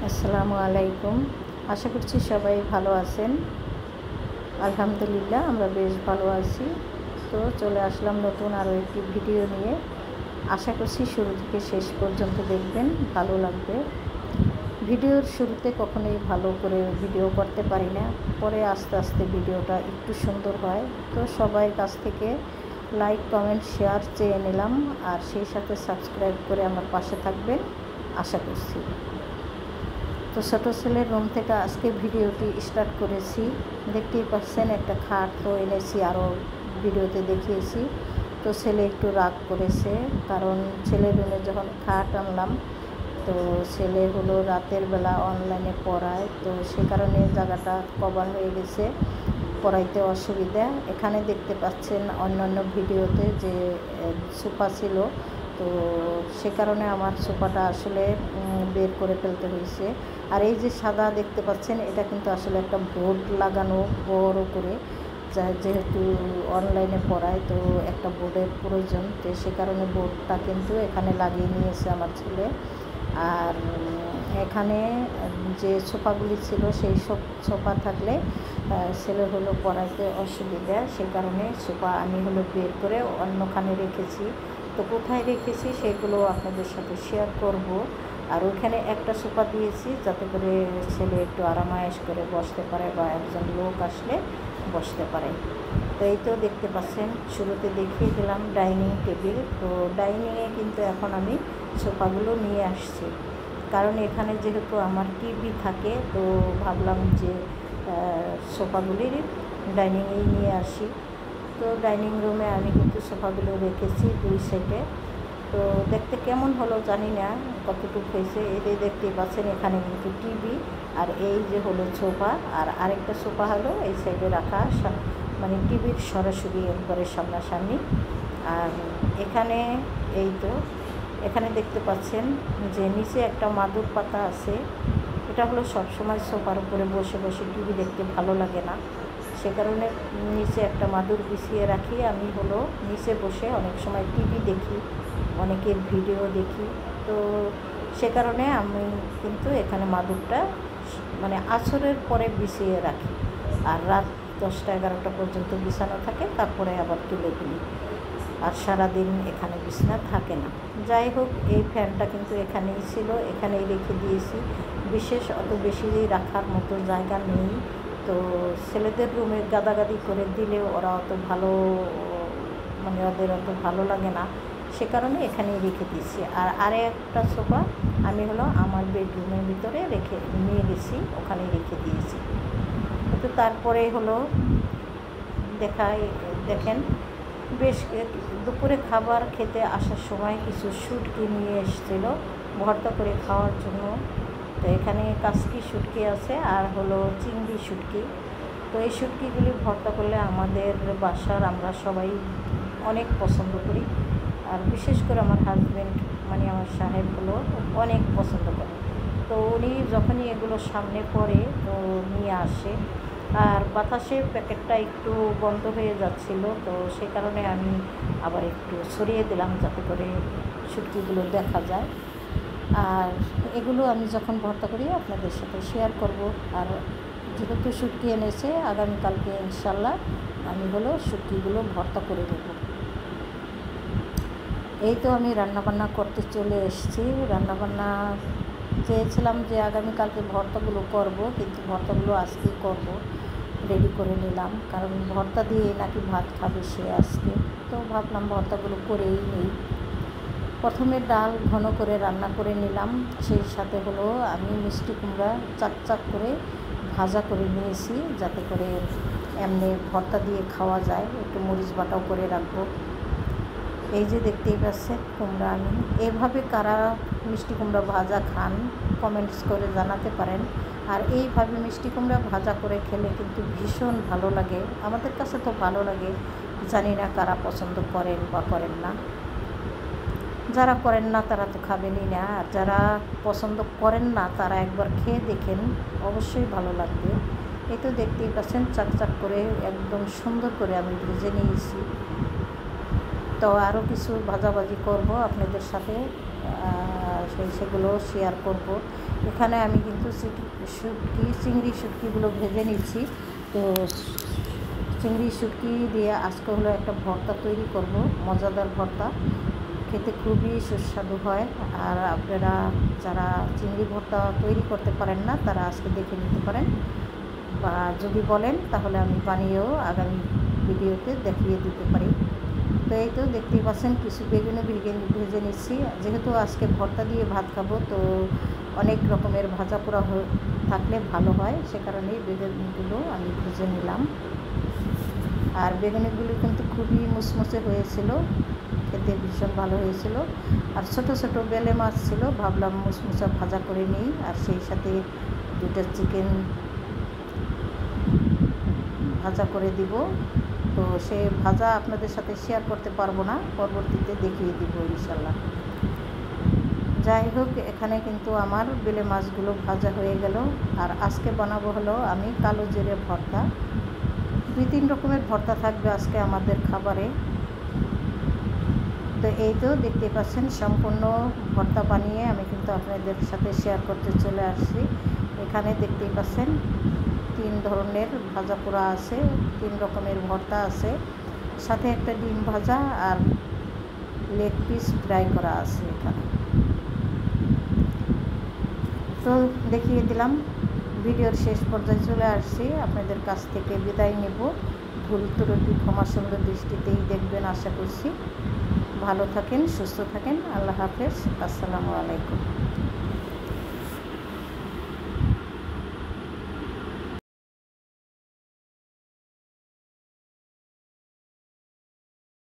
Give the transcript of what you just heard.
আসসালামু আলাইকুম। আশা করছি সবাই ভালো আছেন। আলহামদুলিল্লাহ আমরা বেশ ভালো আছি। তো চলে আসলাম নতুন আরও একটি ভিডিও নিয়ে। আশা করছি শুরু থেকে শেষ পর্যন্ত দেখবেন, ভালো লাগবে। ভিডিওর শুরুতে কখনোই ভালো করে ভিডিও করতে পারি না, পরে আস্তে আস্তে ভিডিওটা একটু সুন্দর হয়। তো সবাই কাছ থেকে লাইক, কমেন্ট, শেয়ার চেয়ে নিলাম, আর সেই সাথে সাবস্ক্রাইব করে আমার পাশে থাকবেন আশা করছি। তো ছোটো ছেলের রুম থেকে আজকে ভিডিওটি স্টার্ট করেছি। দেখতেই পাচ্ছেন একটা খাট তো এনেছি, আরও ভিডিওতে দেখিয়েছি। তো ছেলে একটু রাগ করেছে, কারণ ছেলের রুমে যখন খাট আনলাম, তো ছেলে হলো রাতের বেলা অনলাইনে পড়ায়, তো সে কারণে জায়গাটা কভার হয়ে গেছে, পড়াইতে অসুবিধা। এখানে দেখতে পাচ্ছেন অন্যান্য ভিডিওতে যে সোফা ছিল, তো সে কারণে আমার সোফাটা আসলে বের করে ফেলতে হয়েছে। আর এই যে সাদা দেখতে পাচ্ছেন, এটা কিন্তু আসলে একটা বোর্ড লাগানো বড় করে, যেহেতু অনলাইনে পড়ায়, তো একটা বোর্ডের প্রয়োজন, তো সে কারণে বোর্ডটা কিন্তু এখানে লাগিয়ে নিয়েছে আমার ছেলে। আর এখানে যে সোফাগুলি ছিল, সেই সব সোফা থাকলে ছেলে হলো পড়াইতে অসুবিধা, সে কারণে সোফা আমি হলো বের করে অন্যখানে রেখেছি। তো কোথায় রেখেছি সেগুলো আপনাদের সাথে শেয়ার করব। আর ওইখানে একটা সোফা দিয়েছি যাতে করে ছেলে একটু আরামায়েশ করে বসতে পারে, বা একজন লোক আসলে বসতে পারে। তো এই তো দেখতে পাচ্ছেন, শুরুতে দেখিয়ে দিলাম ডাইনিং টেবিল। তো ডাইনিংয়ে কিন্তু এখন আমি সোফাগুলো নিয়ে আসছি, কারণ এখানে যেহেতু আমার টিভি থাকে, তো ভাবলাম যে সোফাগুলির ডাইনিংয়েই নিয়ে আসি। তো ডাইনিং রুমে আমি কিন্তু সোফাগুলো রেখেছি দুই সাইডে। তো দেখতে কেমন হলো জানি না, কতটুকু হয়েছে। এটাই দেখতেই পাচ্ছেন, এখানে কিন্তু টিভি, আর এই যে হলো সোফা, আর আরেকটা সোফা হলো এই সাইডে রাখা, মানে টিভির সরাসরি একবারে সামনাসামনি। আর এখানে এই তো এখানে দেখতে পাচ্ছেন যে নিচে একটা মাদুর পাতা আছে। এটা হলো সবসময় সোফার উপরে বসে বসে টিভি দেখতে ভালো লাগে না, সে কারণে নিচে একটা মাদুর বিছিয়ে রাখি। আমি হলো নিচে বসে অনেক সময় টিভি দেখি, অনেকের ভিডিও দেখি। তো সে কারণে আমি কিন্তু এখানে মাদুরটা মানে আসরের পরে বিছিয়ে রাখি, আর রাত 10টা-11টা পর্যন্ত বিছানো থাকে, তারপরে আবার তুলে দিই। আর সারাদিন এখানে বিছানা থাকে না। যাই হোক, এই ফ্যানটা কিন্তু এখানেই ছিল, এখানেই রেখে দিয়েছি। বিশেষ অত বেশি রাখার মতো জায়গা নেই, তো ছেলেদের রুমে গাদাগাদি করে দিলে ওরা অত ভালো, মানে ওদের অত ভালো লাগে না, সে কারণে এখানেই রেখে দিয়েছি। আর আরেকটা সোফা আমি হলো আমার বেডরুমের ভিতরে রেখে নিয়ে গেছি, ওখানেই রেখে দিয়েছি। তো তারপরে হলো দেখেন, বেশ দুপুরে খাবার খেতে আসার সময় কিছু শুটকি নিয়ে এসেছিলো ভর্তা করে খাওয়ার জন্য। তো এখানে কাসকি শুটকি আছে, আর হলো চিংড়ি শুটকি। তো এই শুটকিগুলি ভর্তা করলে আমাদের বাসার আমরা সবাই অনেক পছন্দ করি, আর বিশেষ করে আমার হাজব্যান্ড, মানে আমার সাহেব হলো অনেক পছন্দ করে। তো উনি যখনই এগুলো সামনে পড়ে তো নিয়ে আসে। আর বাতাসের প্যাকেটটা একটু বন্ধ হয়ে যাচ্ছিল, তো সেই কারণে আমি আবার একটু সরিয়ে দিলাম যাতে করে শুটকিগুলো দেখা যায়। আর এগুলো আমি যখন ভর্তা করি আপনাদের সাথে শেয়ার করব। আর যেহেতু শুটকি এনেছে, আগামীকালকে ইনশাল্লাহ আমি হলো শুটকিগুলো ভর্তা করে দেব। এই তো আমি রান্নাবান্না করতে চলে এসেছি। রান্নাবান্না চেয়েছিলাম যে আগামীকালকে ভর্তাগুলো করব, কিন্তু ভর্তাগুলো আজকেই করব, রেডি করে নিলাম, কারণ ভর্তা দিয়ে নাকি ভাত খাবে সে আজকে। তো ভাবলাম ভর্তাগুলো করেই নিই। প্রথমে ডাল ঘন করে রান্না করে নিলাম, সেই সাথে হলো আমি মিষ্টি কুমড়া চাক করে ভাজা করে নিয়েছি, যাতে করে এমনি ভর্তা দিয়ে খাওয়া যায়। একটু মরিচ বাটাও করে রাখবো। এই যে দেখতেই পাচ্ছেন কুমড়া, আমি এভাবে কারা মিষ্টি কুমড়া ভাজা খান কমেন্টস করে জানাতে পারেন। আর এইভাবে মিষ্টি কুমড়া ভাজা করে খেলে কিন্তু ভীষণ ভালো লাগে, আমাদের কাছে তো ভালো লাগে, জানি না কারা পছন্দ করেন বা করেন না। যারা করেন না তারা তো খাবেনই না, আর যারা পছন্দ করেন না তারা একবার খেয়ে দেখেন, অবশ্যই ভালো লাগবে। এই তো দেখতেই পাচ্ছেন চাক করে একদম সুন্দর করে আমি ভেজে নিয়েছি। তো আরও কিছু ভাজাভাজি করব আপনাদের সাথে সেগুলো শেয়ার করব। এখানে আমি কিন্তু চিংড়ি শুটকিগুলো ভেজে নিচ্ছি। তো চিংড়ি শুটকি দিয়ে আজকে হলো একটা ভর্তা তৈরি করব, মজাদার ভর্তা, খেতে খুবই সুস্বাদু হয়। আর আপনারা যারা চিংড়ি ভর্তা তৈরি করতে পারেন না তারা আজকে দেখে নিতে পারেন, বা যদি বলেন তাহলে আমি বানিয়েও আগামী ভিডিওতে দেখিয়ে দিতে পারি। তো এই তো দেখতেই পাচ্ছেন কিছু বেগুনে ভেজে নিচ্ছি। যেহেতু আজকে ভর্তা দিয়ে ভাত খাবো, তো অনেক রকমের ভাজা পোড়া থাকলে ভালো হয়, সে কারণেই বেগুনগুলো আমি ভেজে নিলাম। আর বেগুনিগুলো কিন্তু খুবই মুচমুচে হয়েছিল, খেতে ভীষণ ভালো হয়েছিল। আর ছোট ছোট বেলে মাছ ছিল, ভাবলাম মুচমুচা ভাজা করে নিই, আর সেই সাথে দুটো চিকেন ভাজা করে দিব। তো সে ভাজা আপনাদের সাথে শেয়ার করতে পারবো না, পরবর্তীতে দেখিয়ে দিব ইনশাল্লাহ। যাই হোক, এখানে কিন্তু আমার বেলে মাছগুলো ভাজা হয়ে গেল। আর আজকে বানাবো হলো আমি কালো জিরে ভর্তা। 2-3 রকমের ভর্তা থাকবে আজকে আমাদের খাবারে। তো এই তো দেখতে পাচ্ছেন সম্পূর্ণ ভর্তা বানিয়ে আমি কিন্তু আপনাদের সাথে শেয়ার করতে চলে আসছি। এখানে দেখতেই পাচ্ছেন 3 ধরনের ভাজা পোড়া আছে, 3 রকমের ভর্তা আছে, সাথে একটা ডিম ভাজা আর লেগ পিস ফ্রাই করা আছে এখানে। তো দেখিয়ে দিলাম, ভিডিওর শেষ পর্যায়ে চলে আসছি। আপনাদের কাছ থেকে বিদায় নেব। ভুল ত্রুটি ক্ষমা সুন্দর দৃষ্টিতেই দেখবেন আশা করছি। ভালো থাকেন, সুস্থ থাকেন। আল্লাহ হাফেজ। আসসালামু আলাইকুম।